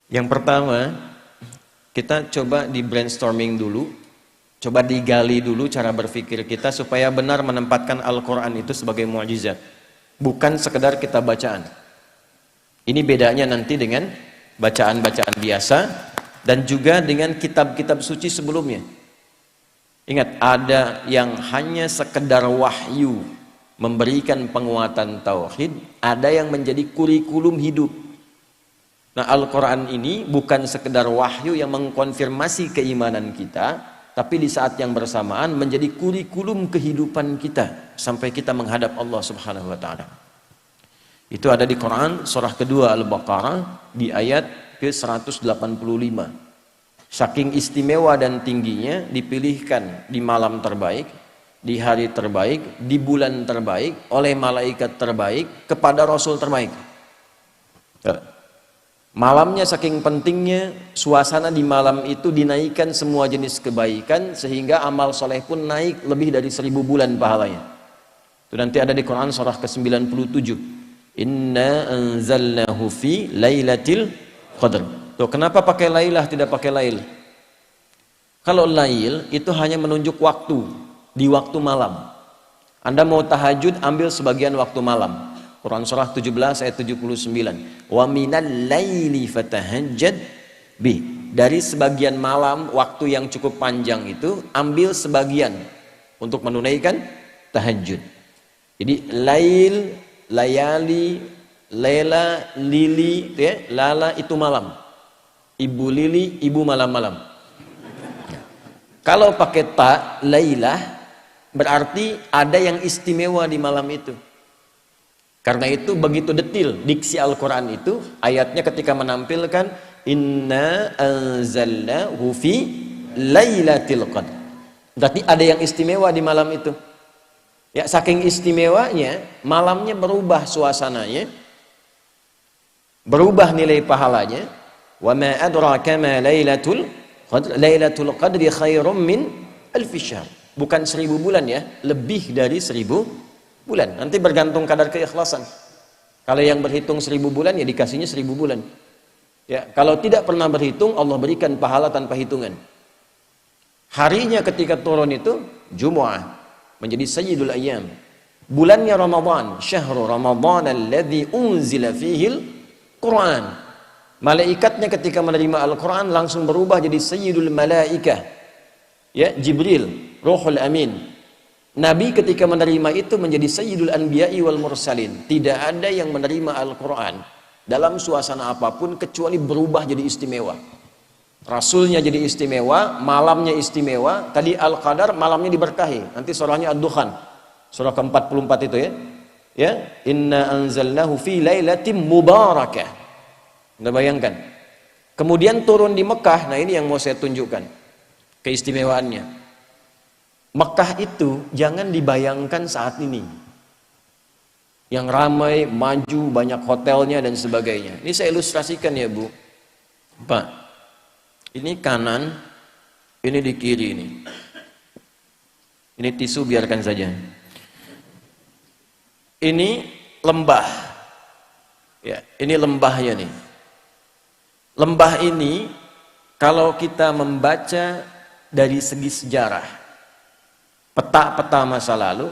Yang pertama, kita coba di brainstorming dulu, coba digali dulu cara berpikir kita supaya benar menempatkan Al-Quran itu sebagai mukjizat, bukan sekedar kita bacaan. Ini bedanya nanti dengan bacaan-bacaan biasa dan juga dengan kitab-kitab suci sebelumnya. Ingat, ada yang hanya sekedar wahyu memberikan penguatan tauhid, ada yang menjadi kurikulum hidup. Nah, Al-Quran ini bukan sekedar wahyu yang mengkonfirmasi keimanan kita, tapi di saat yang bersamaan menjadi kurikulum kehidupan kita sampai kita menghadap Allah Subhanahu wa taala. Itu ada di Quran surah kedua Al-Baqarah di ayat ke-185. Saking istimewa dan tingginya dipilihkan di malam terbaik, di hari terbaik, di bulan terbaik, oleh malaikat terbaik kepada rasul terbaik. Malamnya saking pentingnya, suasana di malam itu dinaikkan semua jenis kebaikan sehingga amal soleh pun naik lebih dari 1000 bulan pahalanya. Itu nanti ada di Quran surah ke-97. Inna anzalnahu fi lailatul qadr. Tuh, kenapa pakai lailah tidak pakai lail? Kalau lail itu hanya menunjuk waktu, di waktu malam. Anda mau tahajud, ambil sebagian waktu malam. Quran surah 17 ayat 79. Wa minal laili fatahajjad bi. Dari sebagian malam, waktu yang cukup panjang itu, ambil sebagian untuk menunaikan tahajud. Jadi lail, layali, lela, lili, ya, lala itu malam. Ibu lili, ibu malam-malam. Kalau pakai ta, lailah, berarti ada yang istimewa di malam itu. Karena itu begitu detil diksi Al-Quran itu, ayatnya ketika menampilkan inna anzalnahu fi lailatul qadr. Berarti ada yang istimewa di malam itu. Ya, saking istimewanya, malamnya berubah suasananya, berubah nilai pahalanya. Wa ma adraka ma lailatul qadr. Lailatul qadri khairum min alfi syahr. Bukan 1000 bulan ya, lebih dari 1000 bulan. Nanti bergantung kadar keikhlasan. Kalau yang berhitung 1000 bulan ya dikasihnya 1000 bulan. Ya, kalau tidak pernah berhitung, Allah berikan pahala tanpa hitungan. Harinya ketika turun itu Jumu'ah, menjadi sayyidul ayyam. Bulannya Ramadan, syahrul Ramadan alladzi unzila fihil Quran. Malaikatnya ketika menerima Al-Quran langsung berubah jadi sayyidul malaikah. Ya, Jibril, Ruhul Amin. Nabi ketika menerima itu menjadi sayyidul anbiya'i wal mursalin. Tidak ada yang menerima Al-Quran dalam suasana apapun kecuali berubah jadi istimewa. Rasulnya jadi istimewa, malamnya istimewa. Tadi Al-Qadar, malamnya diberkahi. Nanti surahnya Ad-Dukhan, surah ke-44 itu ya. Ya, inna anzalnahu fi lailatin mubarakah. Anda bayangkan. Kemudian turun di Mekah. Nah, ini yang mau saya tunjukkan keistimewaannya. Mekah itu jangan dibayangkan saat ini yang ramai, maju, banyak hotelnya dan sebagainya. Ini saya ilustrasikan ya Bu. Pak, ini kanan, ini di kiri ini. Ini tisu biarkan saja. Ini lembah. Ya, ini lembahnya nih. Lembah ini kalau kita membaca dari segi sejarah, peta-peta masa lalu,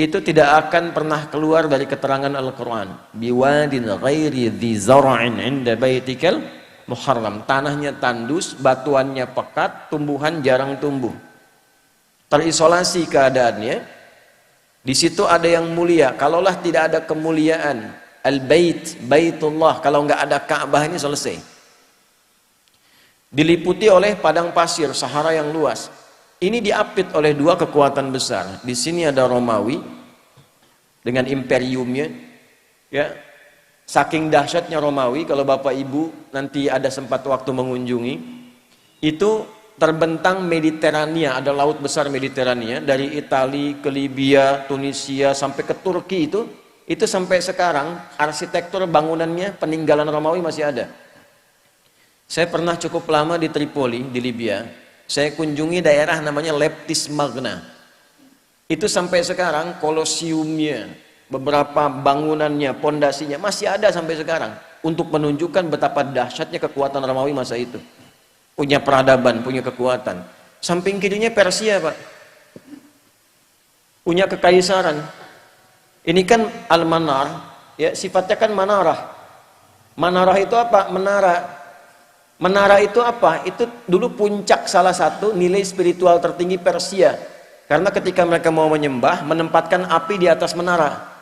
itu tidak akan pernah keluar dari keterangan Al-Quran. Biwadin ghairi dhi zara'in inda baitikal muharram. Tanahnya tandus, batuannya pekat, tumbuhan jarang tumbuh. Terisolasi keadaannya. Di situ ada yang mulia. Kalaulah tidak ada kemuliaan Al-Bait, Baitullah, kalau nggak ada Ka'bah ini selesai. Diliputi oleh padang pasir, Sahara yang luas. Ini diapit oleh dua kekuatan besar. Di sini ada Romawi dengan imperiumnya. Ya, saking dahsyatnya Romawi, kalau Bapak Ibu nanti ada sempat waktu mengunjungi, itu terbentang Mediterania, ada laut besar Mediterania dari Italia ke Libya, Tunisia sampai ke Turki itu sampai sekarang arsitektur bangunannya peninggalan Romawi masih ada. Saya pernah cukup lama di Tripoli di Libya. Saya kunjungi daerah namanya Leptis Magna. Itu sampai sekarang kolosiumnya, beberapa bangunannya, pondasinya masih ada sampai sekarang untuk menunjukkan betapa dahsyatnya kekuatan Romawi masa itu. Punya peradaban, punya kekuatan. Samping kirinya Persia, Pak. Punya kekaisaran. Ini kan Al-Manar, ya, sifatnya kan manarah. Manarah itu apa? Menara. Menara itu apa? Itu dulu puncak salah satu nilai spiritual tertinggi Persia. Karena ketika mereka mau menyembah, menempatkan api di atas menara.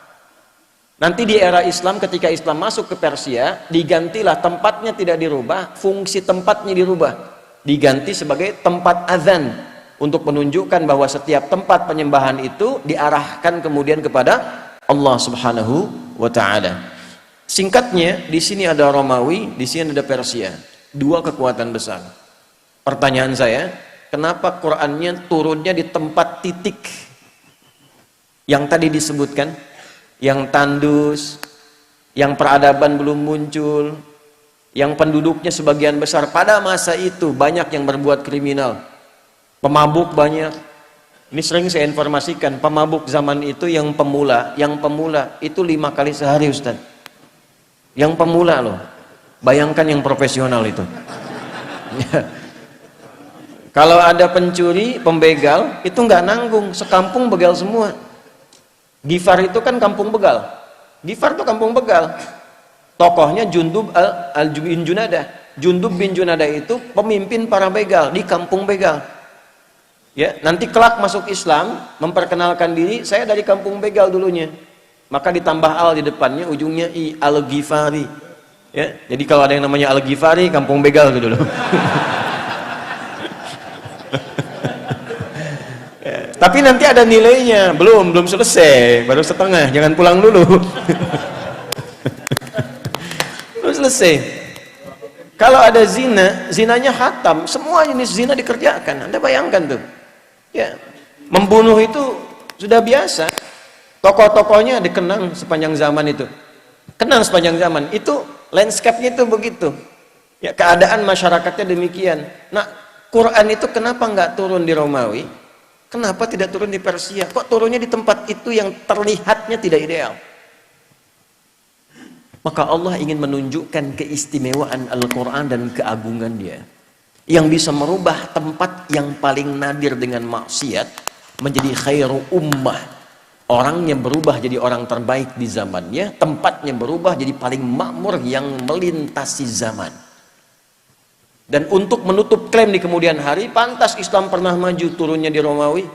Nanti di era Islam, ketika Islam masuk ke Persia, digantilah, tempatnya tidak dirubah, fungsi tempatnya dirubah. Diganti sebagai tempat azan, untuk menunjukkan bahwa setiap tempat penyembahan itu diarahkan kemudian kepada Allah Subhanahu wa Ta'ala. Singkatnya, di sini ada Romawi, di sini ada Persia. Dua kekuatan besar. Pertanyaan saya, kenapa Qur'annya turunnya di tempat titik yang tadi disebutkan, yang tandus, yang peradaban belum muncul, yang penduduknya sebagian besar pada masa itu banyak yang berbuat kriminal, pemabuk banyak. Ini sering saya informasikan, pemabuk zaman itu yang pemula itu 5 kali sehari, Ustaz. Yang pemula loh, bayangkan yang profesional itu. Kalau ada pencuri, pembegal, itu nggak nanggung, sekampung begal semua. Gifar itu kan kampung begal. Gifar itu kampung begal. Tokohnya Jundub bin Junadah. Jundub bin Junadah itu pemimpin para begal di kampung begal. Ya, nanti kelak masuk Islam, memperkenalkan diri, saya dari kampung begal dulunya. Maka ditambah al di depannya, ujungnya i, Al-Ghifari. Ya, jadi kalau ada yang namanya Al-Ghifari, kampung begal itu dulu. Tapi nanti ada nilainya, belum selesai, baru setengah, jangan pulang dulu. Belum selesai. Kalau ada zina, zinanya khatam, semua jenis zina dikerjakan. Anda bayangkan tuh, ya, membunuh itu sudah biasa. Tokoh-tokohnya dikenang sepanjang zaman itu, kenang sepanjang zaman. Itu landscape-nya itu begitu. Ya, keadaan masyarakatnya demikian. Nah, Quran itu kenapa nggak turun di Romawi? Kenapa tidak turun di Persia? Kok turunnya di tempat itu yang terlihatnya tidak ideal? Maka Allah ingin menunjukkan keistimewaan Al-Quran dan keagungannya, yang bisa merubah tempat yang paling nadir dengan maksiat menjadi khairu ummah. Orangnya berubah jadi orang terbaik di zamannya, tempatnya berubah jadi paling makmur yang melintasi zaman. Dan untuk menutup klaim di kemudian hari, pantas Islam pernah maju turunnya di Romawi.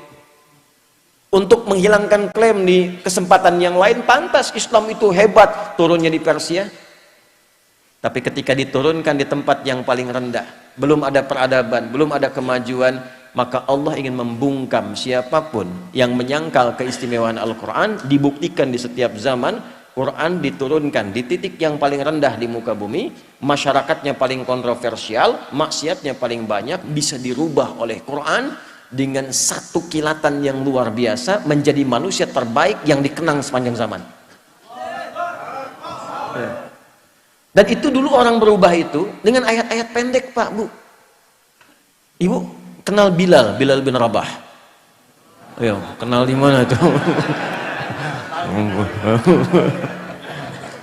Untuk menghilangkan klaim di kesempatan yang lain, pantas Islam itu hebat turunnya di Persia. Tapi ketika diturunkan di tempat yang paling rendah, belum ada peradaban, belum ada kemajuan, maka Allah ingin membungkam siapapun yang menyangkal keistimewaan Al-Quran. Dibuktikan di setiap zaman Quran diturunkan di titik yang paling rendah di muka bumi, masyarakatnya paling kontroversial, maksiatnya paling banyak, bisa dirubah oleh Quran dengan satu kilatan yang luar biasa menjadi manusia terbaik yang dikenang sepanjang zaman. Dan itu dulu orang berubah itu dengan ayat-ayat pendek, Pak, Bu. Ibu kenal Bilal bin Rabah? Ayo, kenal di mana tuh?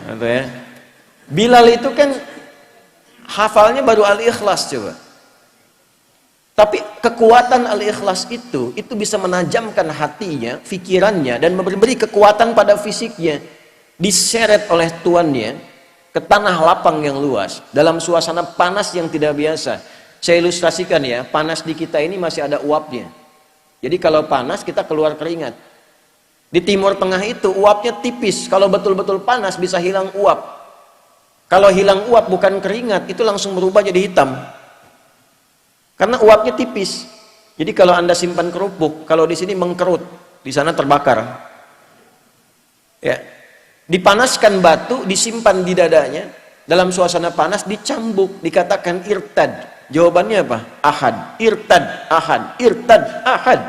Atau ya, Bilal itu kan hafalnya baru Al-Ikhlas coba. Tapi kekuatan Al-Ikhlas itu bisa menajamkan hatinya, pikirannya, dan memberi kekuatan pada fisiknya. Diseret oleh tuannya ke tanah lapang yang luas, dalam suasana panas yang tidak biasa. Saya ilustrasikan ya, panas di kita ini masih ada uapnya. Jadi kalau panas kita keluar keringat. Di Timur Tengah itu uapnya tipis, kalau betul-betul panas bisa hilang uap. Kalau hilang uap bukan keringat, itu langsung berubah jadi hitam. Karena uapnya tipis. Jadi kalau Anda simpan kerupuk, kalau di sini mengkerut, di sana terbakar. Ya. Dipanaskan batu, disimpan di dadanya, dalam suasana panas dicambuk, dikatakan irtad. Jawabannya apa? Ahad. Irtad, ahad. Irtad, ahad.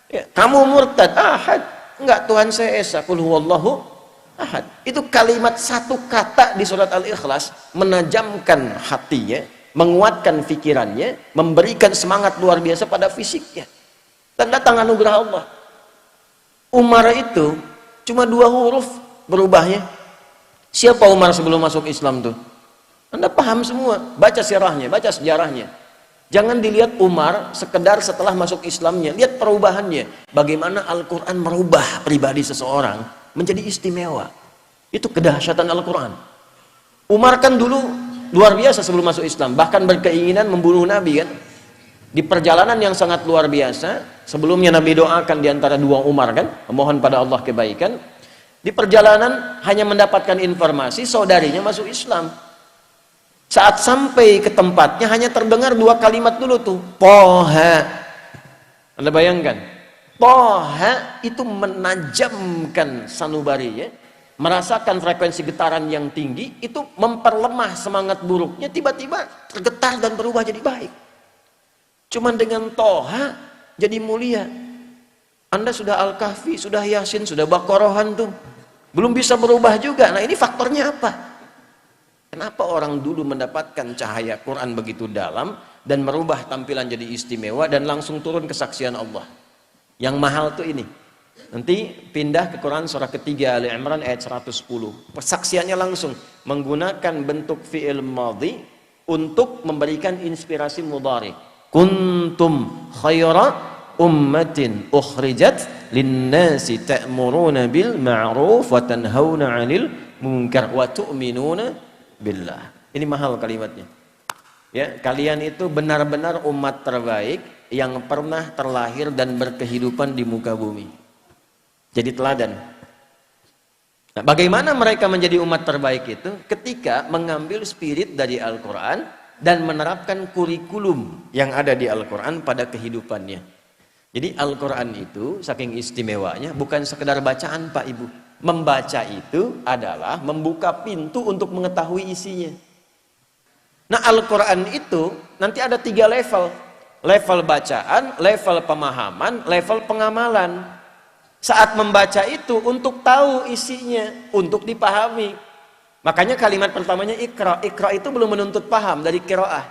Ya, kamu murtad, ahad. Enggak, Tuhan saya esa, qul huwallahu ahad. Itu kalimat satu kata di surat Al-Ikhlas menajamkan hatinya, menguatkan pikirannya, memberikan semangat luar biasa pada fisiknya. Dan datang anugerah Allah. Umar itu Cuma 2 huruf berubahnya. Siapa Umar sebelum masuk Islam tuh? Anda paham semua. Baca sirahnya, baca sejarahnya. Jangan dilihat Umar sekedar setelah masuk Islamnya. Lihat perubahannya. Bagaimana Al-Quran merubah pribadi seseorang menjadi istimewa. Itu kedahsyatan Al-Quran. Umar kan dulu luar biasa sebelum masuk Islam. Bahkan berkeinginan membunuh Nabi kan. Di perjalanan yang sangat luar biasa, sebelumnya Nabi doakan diantara 2 Umar kan, memohon pada Allah kebaikan. Di perjalanan hanya mendapatkan informasi saudarinya masuk Islam. Saat sampai ke tempatnya hanya terdengar 2 kalimat dulu tuh, Toha. Anda bayangkan, Toha itu menajamkan sanubari ya, merasakan frekuensi getaran yang tinggi, itu memperlemah semangat buruknya, tiba-tiba tergetar dan berubah jadi baik. Cuman dengan Toha jadi mulia. Anda sudah Al-Kahfi, sudah Yasin, sudah Baqarahan tuh, belum bisa berubah juga. Nah ini faktornya apa? Kenapa orang dulu mendapatkan cahaya Quran begitu dalam dan merubah tampilan jadi istimewa dan langsung turun kesaksian Allah? Yang mahal tuh ini. Nanti pindah ke Quran surah ketiga Ali Imran ayat 110. Persaksiannya langsung menggunakan bentuk fi'il madhi untuk memberikan inspirasi mudhari. Kuntum khaira ummatin ukhrijat linnasi ta'muruna bil ma'ruf wa tanhauna 'anil munkar wa tu'minuna billah. Ini mahal kalimatnya. Ya, kalian itu benar-benar umat terbaik yang pernah terlahir dan berkehidupan di muka bumi. Jadi teladan. Nah, bagaimana mereka menjadi umat terbaik itu? Ketika mengambil spirit dari Al-Quran dan menerapkan kurikulum yang ada di Al-Quran pada kehidupannya. Jadi Al-Quran itu saking istimewanya bukan sekedar bacaan Pak Ibu. Membaca itu adalah membuka pintu untuk mengetahui isinya. Nah Al-Quran itu nanti ada 3 level. Level bacaan, level pemahaman, level pengamalan. Saat membaca itu untuk tahu isinya, untuk dipahami. Makanya kalimat pertamanya Iqra. Iqra itu belum menuntut paham dari qiraah.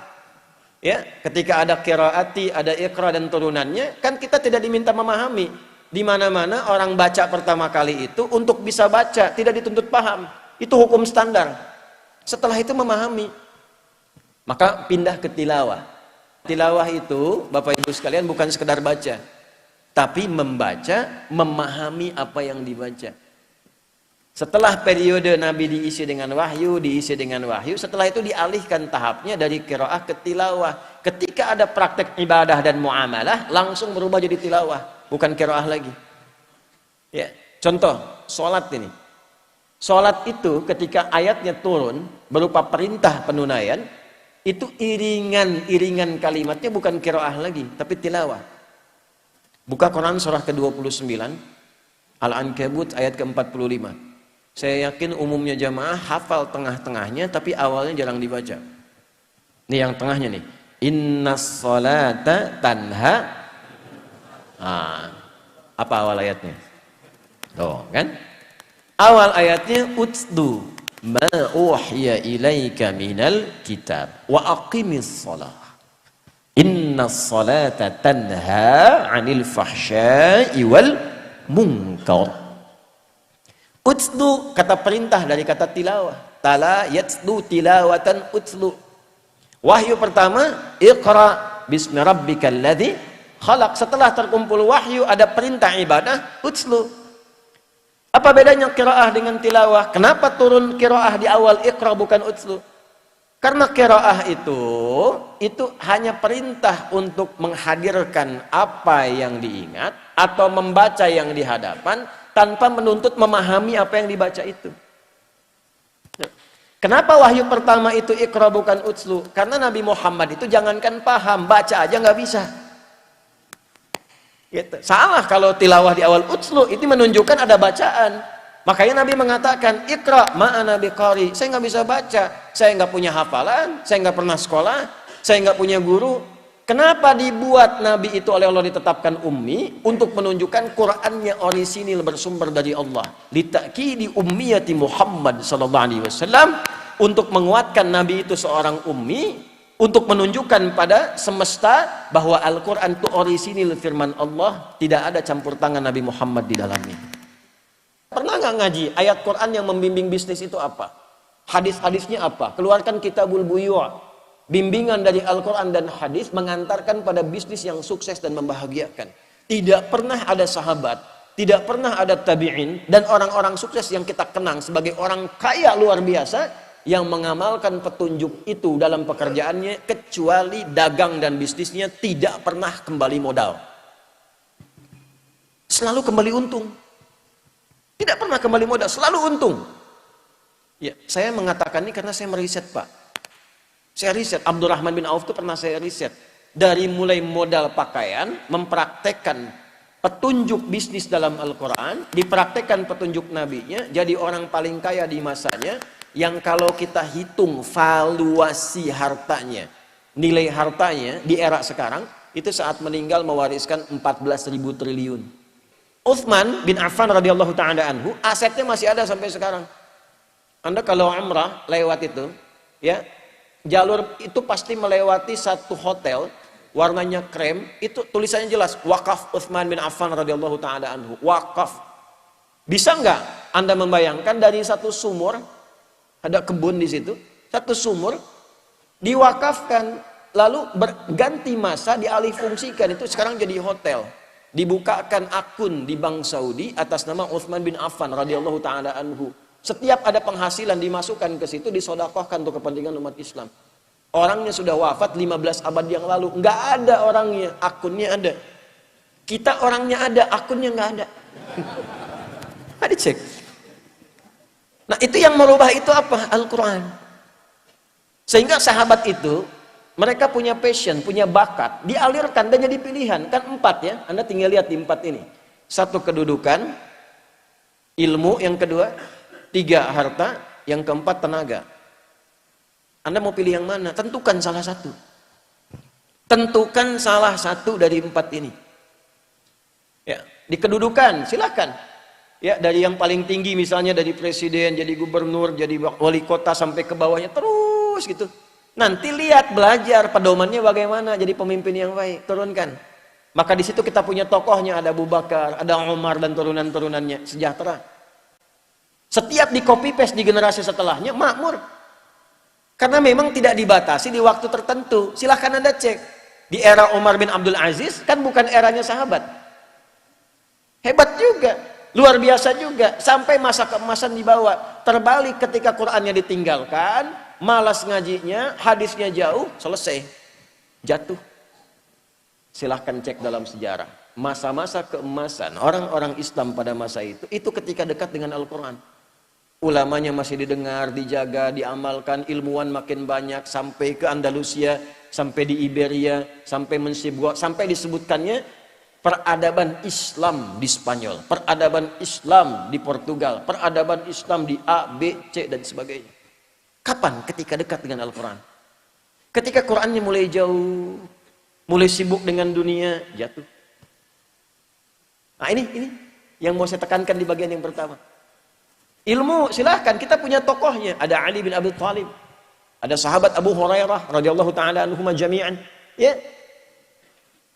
Ya, ketika ada qiraati, ada Iqra dan turunannya, kan kita tidak diminta memahami. Di mana-mana orang baca pertama kali itu untuk bisa baca, tidak dituntut paham. Itu hukum standar. Setelah itu memahami. Maka pindah ke tilawah. Tilawah itu, Bapak Ibu sekalian, bukan sekedar baca, tapi membaca, memahami apa yang dibaca. Setelah periode Nabi diisi dengan wahyu, setelah itu dialihkan tahapnya dari qiraah ke tilawah. Ketika ada praktek ibadah dan muamalah, langsung berubah jadi tilawah, bukan qiraah lagi. Ya, contoh, sholat ini. Sholat itu ketika ayatnya turun, berupa perintah penunaian, itu iringan kalimatnya bukan qiraah lagi, tapi tilawah. Buka Quran surah ke-29, Al-Ankabut ayat ke-45. Saya yakin umumnya jamaah hafal tengah-tengahnya, tapi awalnya jarang dibaca. Ini yang tengahnya nih. Innas salata tanha. Apa awal ayatnya? Tuh kan? Awal ayatnya utdu ma uhiya ilaika minal kitab wa aqimis salah. Innas salata tanha 'anil fahsya'i wal munkar. Utslu kata perintah dari kata tilawah. Tala yatslu tilawatan utslu. Wahyu pertama, Iqra bismi rabbikal ladzi khalaq. Setelah terkumpul wahyu ada perintah ibadah, utslu. Apa bedanya qiraah dengan tilawah? Kenapa turun qiraah di awal Iqra bukan utslu? Karena qiraah itu hanya perintah untuk menghadirkan apa yang diingat atau membaca yang di hadapan, tanpa menuntut memahami apa yang dibaca itu. Kenapa wahyu pertama itu Iqra bukan utslu? Karena Nabi Muhammad itu jangankan paham, baca aja nggak bisa. Gitu. Salah kalau tilawah di awal utslu, itu menunjukkan ada bacaan. Makanya Nabi mengatakan Iqra ma'ana biqari. Saya nggak bisa baca, saya nggak punya hafalan, saya nggak pernah sekolah, saya nggak punya guru. Kenapa dibuat Nabi itu oleh Allah ditetapkan ummi? Untuk menunjukkan Qur'annya orisinil bersumber dari Allah. Litakidi ummiyati Muhammad sallallahu alaihi wasallam, untuk menguatkan Nabi itu seorang ummi, untuk menunjukkan pada semesta bahwa Al-Qur'an itu orisinil firman Allah, tidak ada campur tangan Nabi Muhammad di dalamnya. Pernah nggak ngaji ayat Quran yang membimbing bisnis itu apa? Hadis-hadisnya apa? Keluarkan Kitabul Buyu'. Bimbingan dari Al-Quran dan hadis mengantarkan pada bisnis yang sukses dan membahagiakan. Tidak pernah ada sahabat, tidak pernah ada tabi'in, dan orang-orang sukses yang kita kenang sebagai orang kaya luar biasa yang mengamalkan petunjuk itu dalam pekerjaannya, kecuali dagang dan bisnisnya tidak pernah kembali modal. Selalu kembali untung. Tidak pernah kembali modal, selalu untung. Ya, saya mengatakan ini karena saya meriset, Pak. Saya riset, Abdurrahman bin Auf itu pernah saya riset. Dari mulai modal pakaian, mempraktekkan petunjuk bisnis dalam Al-Quran, dipraktekkan petunjuk nabinya, jadi orang paling kaya di masanya, yang kalau kita hitung valuasi hartanya, nilai hartanya di era sekarang, itu saat meninggal mewariskan 14.000 triliun. Utsman bin Affan radhiyallahu ta'ala anhu, asetnya masih ada sampai sekarang. Anda kalau umrah lewat itu, ya, jalur itu pasti melewati satu hotel, warnanya krem, itu tulisannya jelas, wakaf Utsman bin Affan radhiyallahu ta'ala anhu, wakaf. Bisa nggak Anda membayangkan dari satu sumur, ada kebun di situ, satu sumur diwakafkan, lalu berganti masa dialih fungsikan, itu sekarang jadi hotel. Dibukakan akun di Bank Saudi atas nama Utsman bin Affan radhiyallahu taala anhu. Setiap ada penghasilan dimasukkan ke situ, disedekahkan untuk kepentingan umat Islam. Orangnya sudah wafat 15 abad yang lalu, nggak ada orangnya, akunnya ada. Kita orangnya ada, akunnya nggak ada. Mari cek. Nah, itu yang merubah itu apa? Al-Quran. Sehingga sahabat itu, mereka punya passion, punya bakat, dialirkan dan jadi pilihan. Kan 4 ya, Anda tinggal lihat di 4 ini. 1 kedudukan, ilmu yang kedua, 3 harta, yang keempat tenaga. Anda mau pilih yang mana? Tentukan salah satu. Tentukan salah satu dari 4 ini. Ya, di kedudukan, silakan. Ya, dari yang paling tinggi misalnya dari presiden, jadi gubernur, jadi wali kota sampai ke bawahnya terus gitu. Nanti lihat belajar pedomannya bagaimana jadi pemimpin yang baik, turunkan. Maka di situ kita punya tokohnya, ada Abu Bakar, ada Umar dan turunan-turunannya, sejahtera. Setiap di copy paste di generasi setelahnya makmur. Karena memang tidak dibatasi di waktu tertentu. Silahkan Anda cek. Di era Umar bin Abdul Aziz kan bukan eranya sahabat. Hebat juga. Luar biasa juga, sampai masa keemasan dibawa. Terbalik ketika Qur'annya ditinggalkan, malas ngajinya, hadisnya jauh, selesai. Jatuh. Silahkan cek dalam sejarah. Masa-masa keemasan orang-orang Islam pada masa itu ketika dekat dengan Al-Quran. Ulamanya masih didengar, dijaga, diamalkan, ilmuwan makin banyak, sampai ke Andalusia, sampai di Iberia, sampai Mensibwa, sampai disebutkannya peradaban Islam di Spanyol, peradaban Islam di Portugal, peradaban Islam di A, B, C, dan sebagainya. Kapan? Ketika dekat dengan Al-Quran. Ketika Qurannya mulai jauh, mulai sibuk dengan dunia, jatuh. Nah ini yang mau saya tekankan di bagian yang pertama. Ilmu silahkan, kita punya tokohnya. Ada Ali bin Abi Thalib, ada sahabat Abu Hurairah radhiyallahu ta'ala anhuma jami'an. Ya.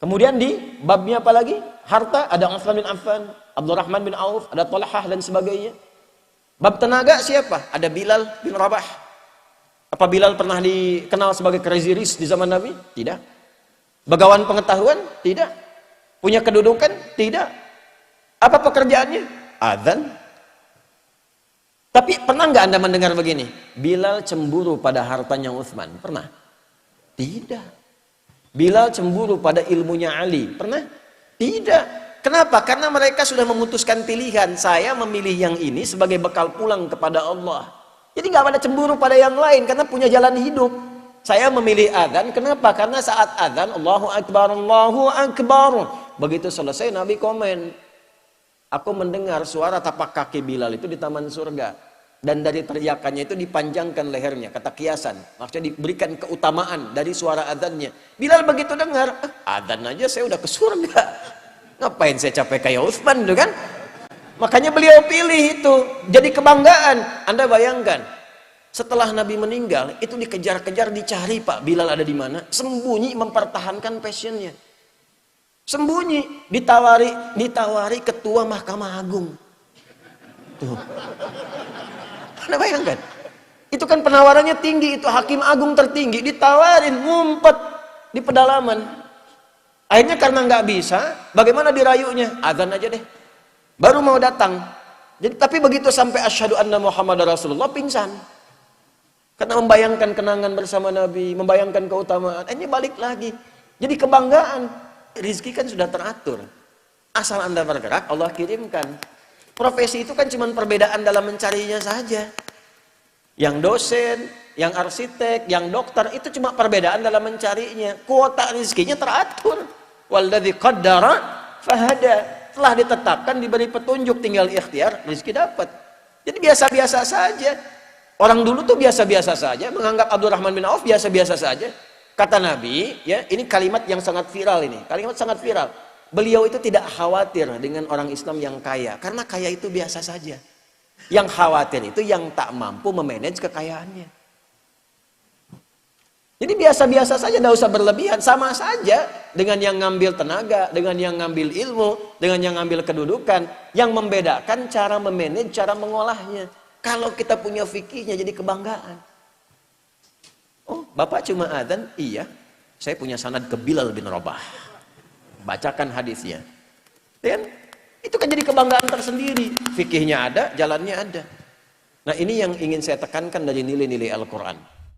Kemudian di babnya apa lagi? Harta, ada Utsman bin Affan, Abdurrahman bin Auf, ada Talhah dan sebagainya. Bab tenaga siapa? Ada Bilal bin Rabah. Apa Bilal pernah dikenal sebagai crazy rich di zaman Nabi? Tidak. Bagawan pengetahuan? Tidak. Punya kedudukan? Tidak. Apa pekerjaannya? Adzan. Tapi pernah nggak Anda mendengar begini? Bilal cemburu pada hartanya Utsman? Pernah? Tidak. Bilal cemburu pada ilmunya Ali? Pernah? Tidak. Kenapa? Karena mereka sudah memutuskan pilihan. Saya memilih yang ini sebagai bekal pulang kepada Allah. Jadi nggak ada cemburu pada yang lain karena punya jalan hidup. Saya memilih adzan. Kenapa? Karena saat adzan Allahu Akbar, Allahu Akbar. Begitu selesai Nabi komen, aku mendengar suara tapak kaki Bilal itu di taman surga. Dan dari teriakannya itu dipanjangkan lehernya, kata kiasan. Maksudnya diberikan keutamaan dari suara adzannya. Bilal begitu dengar, adzan aja saya udah ke surga. Ngapain saya capek kayak Utsman itu kan? Makanya beliau pilih itu, jadi kebanggaan. Anda bayangkan, setelah Nabi meninggal, itu dikejar-kejar, dicari Pak Bilal ada di mana. Sembunyi mempertahankan passionnya. Sembunyi, ditawari ketua Mahkamah Agung. Tuh. Anda bayangkan? Itu kan penawarannya tinggi, itu hakim agung tertinggi, ditawarin, ngumpet di pedalaman. Akhirnya karena nggak bisa, bagaimana dirayunya? Azan aja deh. Baru mau datang. Jadi, tapi begitu sampai asyhadu anna Muhammad Rasulullah, pingsan. Karena membayangkan kenangan bersama Nabi, membayangkan keutamaan. Ini balik lagi. Jadi kebanggaan. Rizki kan sudah teratur. Asal Anda bergerak, Allah kirimkan. Profesi itu kan cuma perbedaan dalam mencarinya saja. Yang dosen, yang arsitek, yang dokter, itu cuma perbedaan dalam mencarinya. Kuota rizkinya teratur. Walladzi qaddara fahada. Telah ditetapkan, diberi petunjuk, tinggal ikhtiar, rizki dapat. Jadi biasa-biasa saja. Orang dulu tuh biasa-biasa saja, menganggap Abdurrahman bin Auf biasa-biasa saja. Kata Nabi, ya, ini kalimat yang sangat viral ini. Kalimat sangat viral. Beliau itu tidak khawatir dengan orang Islam yang kaya, karena kaya itu biasa saja. Yang khawatir itu yang tak mampu memanage kekayaannya. Jadi biasa-biasa saja, tidak usah berlebihan. Sama saja dengan yang ngambil tenaga, dengan yang ngambil ilmu, dengan yang ngambil kedudukan. Yang membedakan cara memanage, cara mengolahnya. Kalau kita punya fikihnya jadi kebanggaan. Oh, Bapak cuma adzan? Iya. Saya punya sanad ke Bilal bin Rabah. Bacakan hadisnya. Dan itu kan jadi kebanggaan tersendiri. Fikihnya ada, jalannya ada. Nah, ini yang ingin saya tekankan dari nilai-nilai Al-Quran.